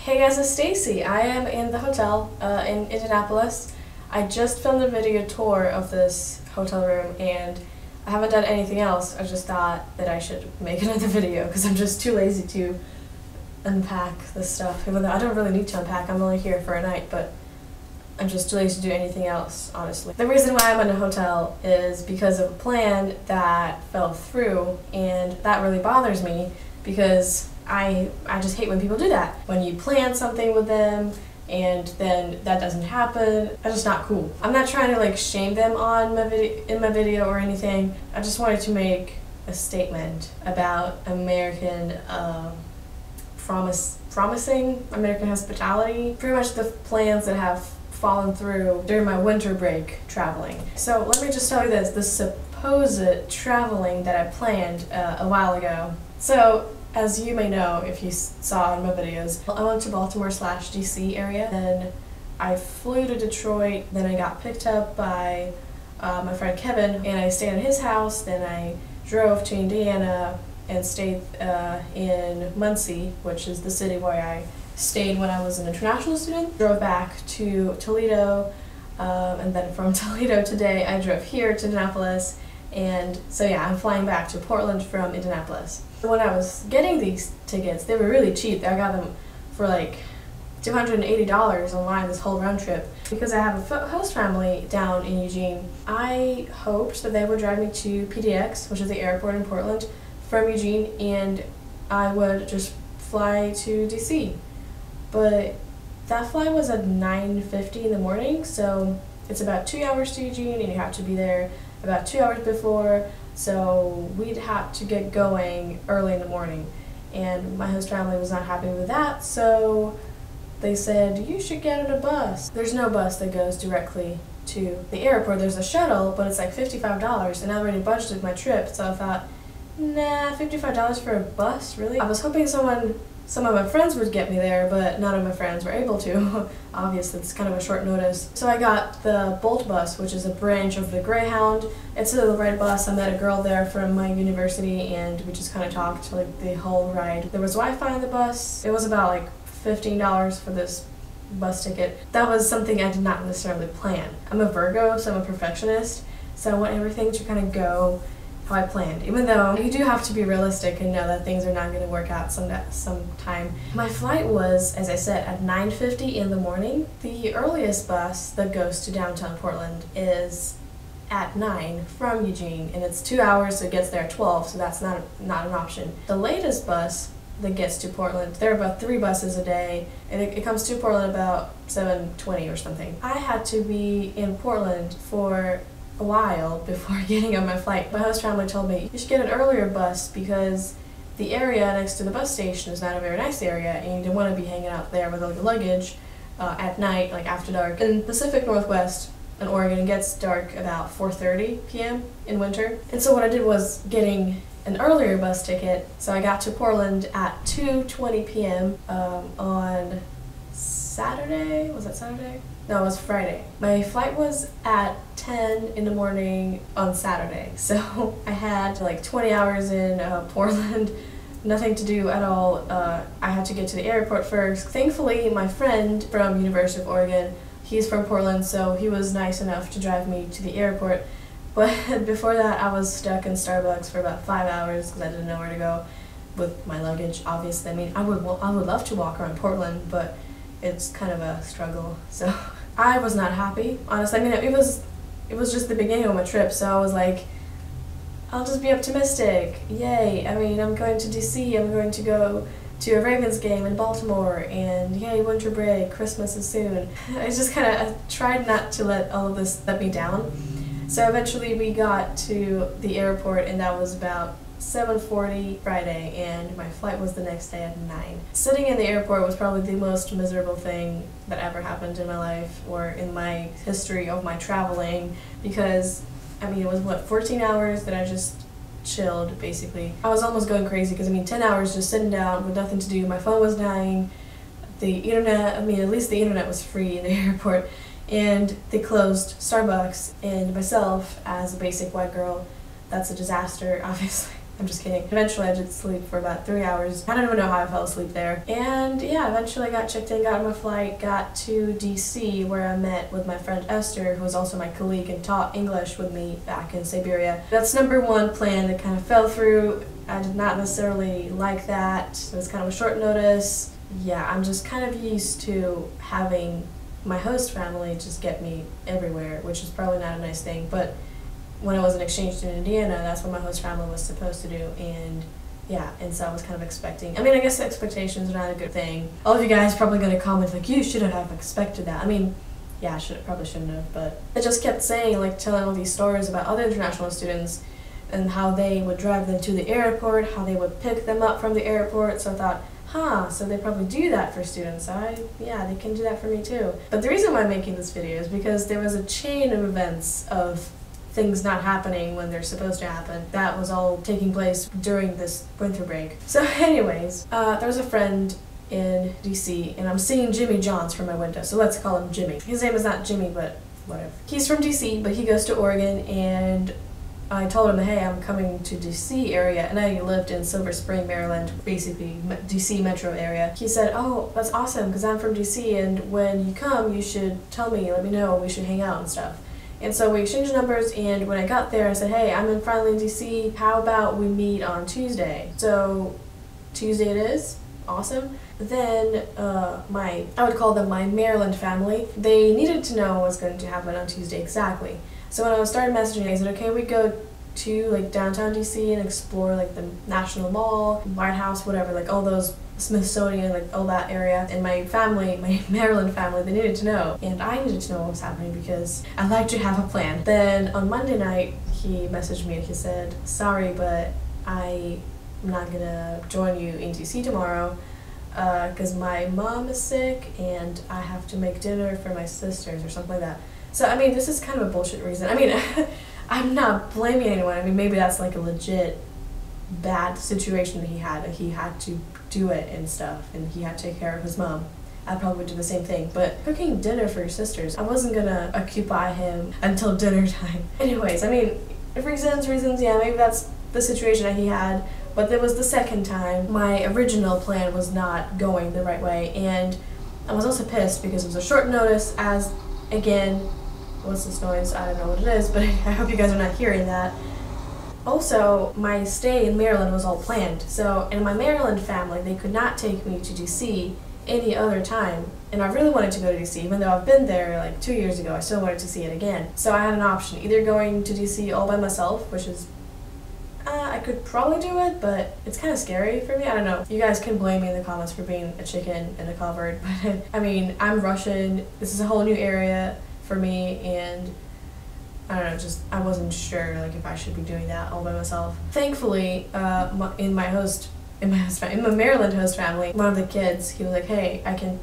Hey guys, it's Stacy. I am in the hotel in Indianapolis. I just filmed a video tour of this hotel room and I haven't done anything else. I just thought that I should make another video because I'm just too lazy to unpack this stuff. Even though I don't really need to unpack, I'm only here for a night, but I'm just too lazy to do anything else, honestly. The reason why I'm in a hotel is because of a plan that fell through, and that really bothers me because I just hate when people do that. When you plan something with them and then that doesn't happen, that's just not cool. I'm not trying to like shame them on in my video or anything. I just wanted to make a statement about American promising American hospitality. Pretty much the plans that have fallen through during my winter break traveling. So let me just tell you this, the supposed traveling that I planned a while ago. So as you may know, if you saw in my videos, I went to Baltimore/DC area, then I flew to Detroit, then I got picked up by my friend Kevin, and I stayed at his house, then I drove to Indiana and stayed in Muncie, which is the city where I stayed when I was an international student. Drove back to Toledo, and then from Toledo today I drove here to Indianapolis, and so yeah, I'm flying back to Portland from Indianapolis. When I was getting these tickets, they were really cheap. I got them for like $280 online this whole round trip. Because I have a host family down in Eugene, I hoped that they would drive me to PDX, which is the airport in Portland, from Eugene, and I would just fly to DC. But that flight was at 9:50 in the morning, so it's about 2 hours to Eugene, and you have to be there about 2 hours before, so we'd have to get going early in the morning. And my host family was not happy with that, so they said, you should get on a bus. There's no bus that goes directly to the airport. There's a shuttle, but it's like $55, and I already budgeted my trip, so I thought, nah, $55 for a bus, really? I was hoping some of my friends would get me there, but none of my friends were able to. Obviously, it's kind of a short notice. So I got the Bolt bus, which is a branch of the Greyhound. It's a red bus. I met a girl there from my university, and we just kind of talked like the whole ride. There was Wi-Fi on the bus. It was about like $15 for this bus ticket. That was something I did not necessarily plan. I'm a Virgo, so I'm a perfectionist, so I want everything to kind of go how I planned, even though you do have to be realistic and know that things are not going to work out sometime. My flight was, as I said, at 9:50 in the morning. The earliest bus that goes to downtown Portland is at 9 from Eugene, and it's 2 hours, so it gets there at 12, so that's not an option. The latest bus that gets to Portland, there are about 3 buses a day, and it comes to Portland about 7:20 or something. I had to be in Portland for a while before getting on my flight. My host family told me, you should get an earlier bus because the area next to the bus station is not a very nice area, and you don't want to be hanging out there with all your luggage at night, like after dark. In Pacific Northwest in Oregon, it gets dark about 4:30 p.m. in winter. And so what I did was getting an earlier bus ticket, so I got to Portland at 2:20 p.m. On Saturday. Was that Saturday? No, it was Friday. My flight was at 10 in the morning on Saturday, so I had like 20 hours in Portland, nothing to do at all. I had to get to the airport first. Thankfully, my friend from University of Oregon, he's from Portland, so he was nice enough to drive me to the airport. But before that, I was stuck in Starbucks for about 5 hours because I didn't know where to go with my luggage, obviously. I mean, I would love to walk around Portland, but it's kind of a struggle, so I was not happy, honestly. I mean, it was just the beginning of my trip, so I was like, I'll just be optimistic, yay. I mean, I'm going to DC, I'm going to go to a Ravens game in Baltimore, and yay, winter break, Christmas is soon. I just kind of tried not to let all of this let me down. So eventually we got to the airport, and that was about 7:40 Friday, and my flight was the next day at 9. Sitting in the airport was probably the most miserable thing that ever happened in my life or in my history of my traveling, because I mean, it was what, 14 hours that I just chilled basically. I was almost going crazy because I mean 10 hours just sitting down with nothing to do. My phone was dying, the internet, I mean at least the internet was free in the airport, and they closed Starbucks, and myself as a basic white girl, that's a disaster obviously. I'm just kidding. Eventually I did sleep for about 3 hours. I don't even know how I fell asleep there. And yeah, eventually I got checked in, got on my flight, got to DC where I met with my friend Esther, who was also my colleague and taught English with me back in Siberia. That's number one plan that kind of fell through. I did not necessarily like that. It was kind of a short notice. Yeah, I'm just kind of used to having my host family just get me everywhere, which is probably not a nice thing, but when I was an exchange student in Indiana, that's what my host family was supposed to do, and yeah, and so I was kind of expecting. I mean, I guess expectations are not a good thing. All of you guys probably going to comment like, you should have expected that. I mean, yeah, probably shouldn't have, but I just kept saying, like, telling all these stories about other international students and how they would drive them to the airport, how they would pick them up from the airport, so I thought, so they probably do that for students. Yeah, they can do that for me too. But the reason why I'm making this video is because there was a chain of events of things not happening when they're supposed to happen. That was all taking place during this winter break. So anyways, there was a friend in DC, and I'm seeing Jimmy Johns from my window, so let's call him Jimmy. His name is not Jimmy, but whatever. He's from DC, but he goes to Oregon, and I told him, hey, I'm coming to DC area, and I lived in Silver Spring, Maryland, basically DC metro area. He said, oh, that's awesome, because I'm from DC, and when you come, you should tell me, let me know, we should hang out and stuff. And so we exchanged numbers, and when I got there, I said, hey, I'm finally in DC, how about we meet on Tuesday? So Tuesday it is, awesome. Then I would call them my Maryland family. They needed to know what was going to happen on Tuesday exactly. So when I started messaging, I said, okay, we go to like downtown DC and explore like the National Mall, White House, whatever, like all those Smithsonian, like all that area. And my family, my Maryland family, they needed to know. And I needed to know what was happening because I like to have a plan. Then on Monday night, he messaged me and he said, sorry, but I'm not gonna join you in DC tomorrow because my mom is sick and I have to make dinner for my sisters or something like that. So, I mean, this is kind of a bullshit reason. I mean, I'm not blaming anyone. I mean, maybe that's like a legit bad situation that he had. Like, he had to do it and stuff, and he had to take care of his mom. I probably would do the same thing. But cooking dinner for your sisters, I wasn't gonna occupy him until dinner time. Anyways, I mean, reasons, yeah, maybe that's the situation that he had. But there was the second time. My original plan was not going the right way, and I was also pissed because it was a short notice, as, again, what's this noise? I don't know what it is, but I hope you guys are not hearing that. Also, my stay in Maryland was all planned. So, in my Maryland family, they could not take me to DC any other time. And I really wanted to go to DC, even though I've been there like 2 years ago, I still wanted to see it again. So I had an option, either going to DC all by myself, which is, I could probably do it, but it's kind of scary for me. I don't know. You guys can blame me in the comments for being a chicken in a cupboard, but I mean, I'm Russian. This is a whole new area for me, and I don't know, just I wasn't sure like if I should be doing that all by myself. Thankfully, in my Maryland host family, one of the kids, he was like, hey, I can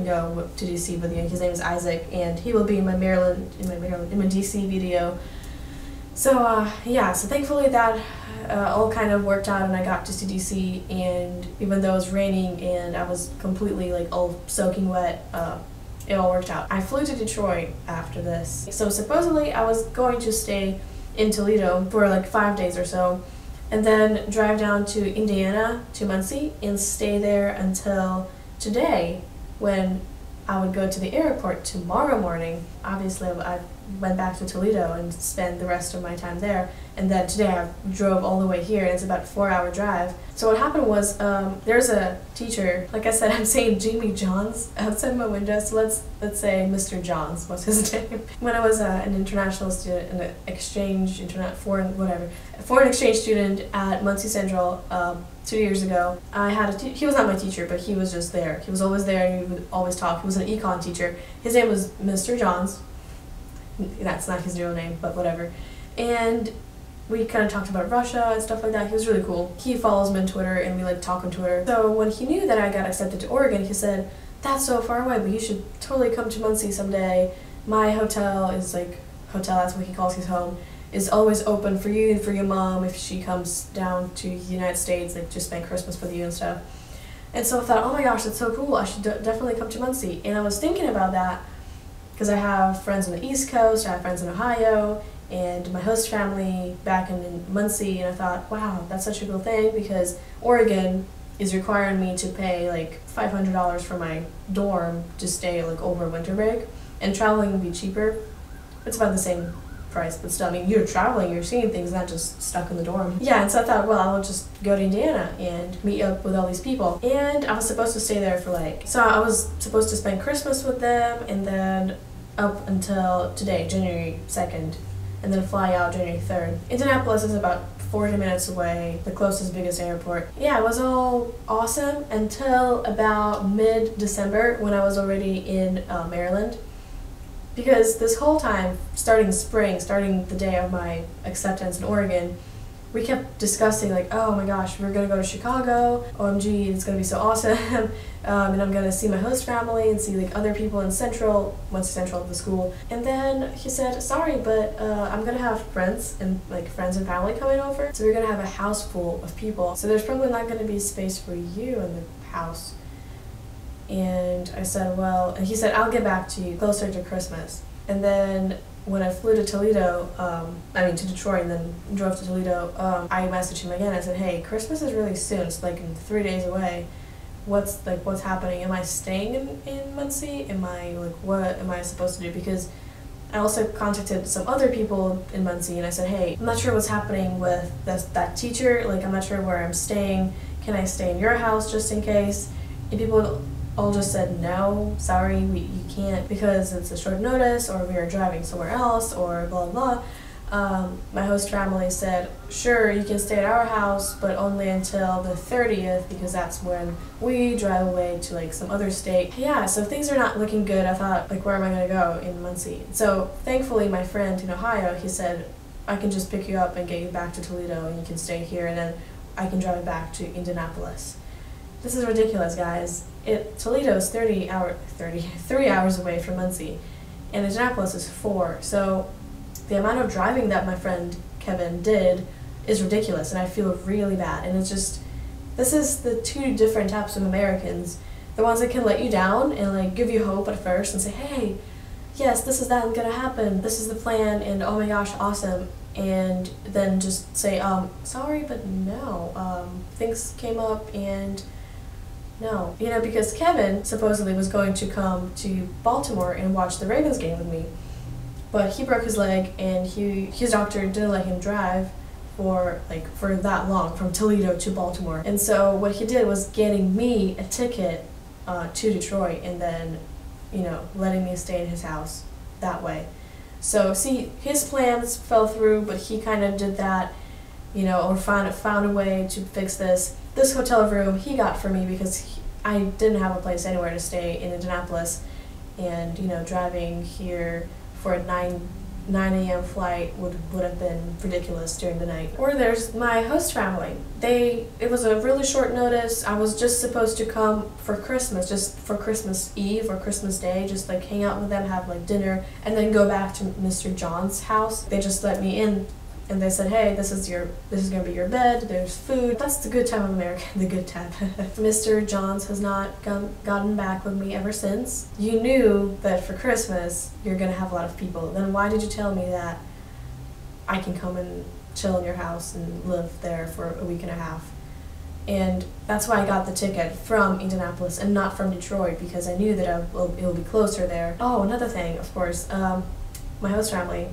go to DC with you. His name is Isaac, and he will be in my DC video. So yeah, so thankfully that all kind of worked out, and I got to see DC, and even though it was raining and I was completely like all soaking wet, it all worked out. I flew to Detroit after this. So supposedly I was going to stay in Toledo for like 5 days or so, and then drive down to Indiana, to Muncie, and stay there until today, when I would go to the airport tomorrow morning. Obviously, I went back to Toledo and spent the rest of my time there. And then today I drove all the way here, and it's about a 4-hour drive. So what happened was, there's a teacher, like I said, I'm saying Jimmy Johns outside my window, so let's say Mr. Johns was his name. When I was an international student, an exchange, foreign exchange student at Muncie Central 2 years ago, I had he was not my teacher, but he was just there. He was always there, and we would always talk. He was an econ teacher. His name was Mr. Johns. That's not his real name, but whatever. And we kind of talked about Russia and stuff like that. He was really cool. He follows me on Twitter, and we like talk on Twitter. So when he knew that I got accepted to Oregon, he said, that's so far away, but you should totally come to Muncie someday. My hotel is like, that's what he calls his home, is always open for you and for your mom if she comes down to the United States, like just spend Christmas with you and stuff. And so I thought, oh my gosh, that's so cool. I should definitely come to Muncie. And I was thinking about that because I have friends on the East Coast, I have friends in Ohio, and my host family back in Muncie, and I thought, wow, that's such a cool thing because Oregon is requiring me to pay like $500 for my dorm to stay like over winter break, and traveling would be cheaper. It's about the same price, but still, I mean, you're traveling, you're seeing things, not just stuck in the dorm. Yeah, and so I thought, well, I'll just go to Indiana and meet up with all these people. And I was supposed to stay there for so I was supposed to spend Christmas with them, and then up until today, January 2nd, and then fly out January 3rd. Indianapolis is about 40 minutes away, the closest, biggest airport. Yeah, it was all awesome until about mid-December when I was already in Maryland. Because this whole time, starting spring, starting the day of my acceptance in Oregon, we kept discussing like, oh my gosh, we're gonna go to Chicago, OMG, it's gonna be so awesome, and I'm gonna see my host family and see like other people in Central, once Central of the school. And then he said, sorry, but I'm gonna have friends and family coming over, so we're gonna have a house full of people, so there's probably not gonna be space for you in the house. And I said, well, and he said, I'll get back to you closer to Christmas. And then when I flew to Toledo, to Detroit, and then drove to Toledo, I messaged him again. I said, hey, Christmas is really soon. It's like in 3 days away. What's happening? Am I staying in Muncie? What am I supposed to do? Because I also contacted some other people in Muncie, and I said, hey, I'm not sure what's happening with that teacher. I'm not sure where I'm staying. Can I stay in your house just in case? And people all just said, no, sorry, you can't because it's a short notice, or we are driving somewhere else, or blah, blah. My host family said, sure, you can stay at our house, but only until the 30th, because that's when we drive away to some other state. Yeah, so things are not looking good. I thought, where am I gonna go in Muncie? So thankfully, my friend in Ohio, he said, I can just pick you up and get you back to Toledo, and you can stay here, and then I can drive back to Indianapolis. This is ridiculous, guys. Toledo is 3 hours away from Muncie, and Indianapolis is 4. So the amount of driving that my friend Kevin did is ridiculous, and I feel really bad. And it's just, this is the two different types of Americans. The ones that can let you down and give you hope at first and say, hey, yes, this is that gonna happen, this is the plan, and oh my gosh, awesome. And then just say, sorry, but no, things came up and no. Because Kevin supposedly was going to come to Baltimore and watch the Ravens game with me. But he broke his leg, and his doctor didn't let him drive for that long, from Toledo to Baltimore. And so what he did was getting me a ticket to Detroit, and then, letting me stay in his house that way. So see, his plans fell through, but he kind of did that, or found a way to fix this. This hotel room he got for me because I didn't have a place anywhere to stay in Indianapolis, and driving here for a 9 a.m. flight would have been ridiculous during the night. Or there's my host family. It was a really short notice. I was just supposed to come for Christmas, just for Christmas Eve or Christmas Day, just hang out with them, have dinner, and then go back to Mr. John's house. They just let me in. And they said, hey, this is gonna be your bed, there's food. That's the good time of America, the good time. Mr. Johns has not gotten back with me ever since. You knew that for Christmas, you're gonna have a lot of people. Then why did you tell me that I can come and chill in your house and live there for a week and a half? And that's why I got the ticket from Indianapolis and not from Detroit, because I knew that it will be closer there. Oh, another thing, of course, my host family,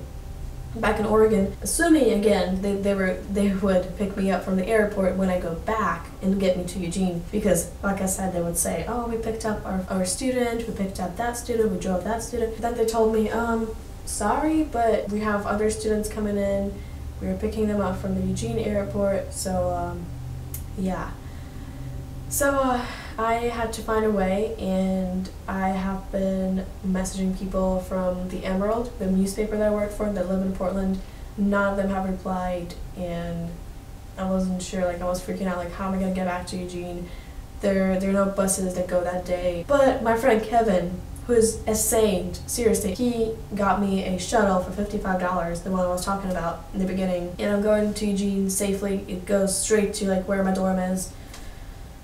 back in Oregon, assuming again they would pick me up from the airport when I go back and get me to Eugene, because like I said, they would say, oh, we picked up our student, we picked up that student, we drove that student. Then they told me, sorry, but we have other students coming in, we were picking them up from the Eugene airport. So yeah, so I had to find a way, and I have been messaging people from the Emerald, the newspaper that I work for, that live in Portland. None of them have replied, and I wasn't sure, I was freaking out, how am I gonna get back to Eugene? There are no buses that go that day. But my friend Kevin, who is a saint, seriously, he got me a shuttle for $55, the one I was talking about in the beginning, and I'm going to Eugene safely. It goes straight to where my dorm is.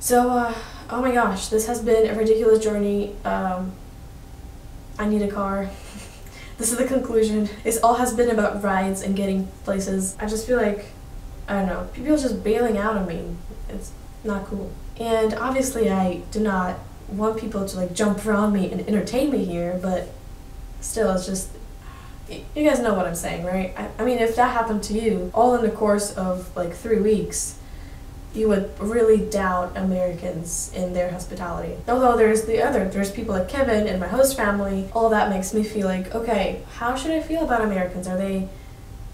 So, oh my gosh, this has been a ridiculous journey. I need a car. This is the conclusion. It all has been about rides and getting places. I just feel like, I don't know, people are just bailing out on me. It's not cool. And obviously I do not want people to like jump around me and entertain me here, but still, it's just, you guys know what I'm saying, right? I mean, if that happened to you, all in the course of like 3 weeks, you would really doubt Americans in their hospitality. Although there's people like Kevin and my host family, all that makes me feel like, okay, how should I feel about Americans? Are they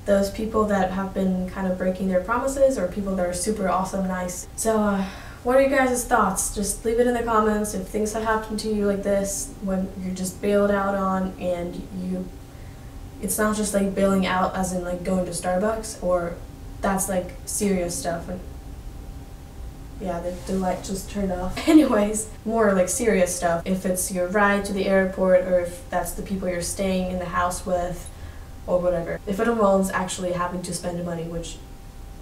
those people that have been kind of breaking their promises, or people that are super awesome, nice? So, what are you guys' thoughts? Just leave it in the comments if things have happened to you like this, when you're just bailed out on and it's not just like bailing out as in like going to Starbucks, or that's like serious stuff. And yeah, the light just turned off. Anyways, more like serious stuff. If it's your ride to the airport, or if that's the people you're staying in the house with, or whatever. If it involves actually having to spend money, which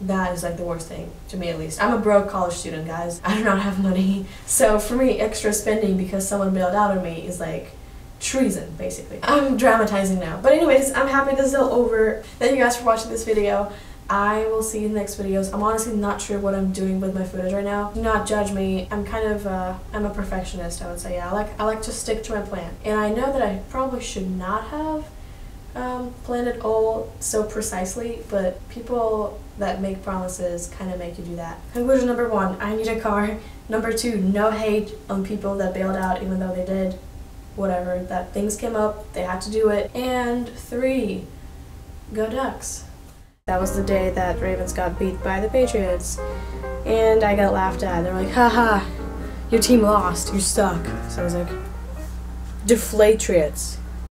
that is like the worst thing, to me at least. I'm a broke college student, guys. I do not have money. So for me, extra spending because someone bailed out on me is like treason, basically. I'm dramatizing now. But anyways, I'm happy this is all over. Thank you guys for watching this video. I will see you in the next videos. I'm honestly not sure what I'm doing with my footage right now. Do not judge me. I'm kind of, I'm a perfectionist, I would say. Yeah, I like to stick to my plan. And I know that I probably should not have planned it all so precisely, but people that make promises kind of make you do that. Conclusion number 1, I need a car. Number 2, no hate on people that bailed out even though they did whatever, that things came up, they had to do it. And 3, go Ducks. That was the day that Ravens got beat by the Patriots, and I got laughed at. They're like, haha, your team lost, you suck. So I was like, Deflatriots.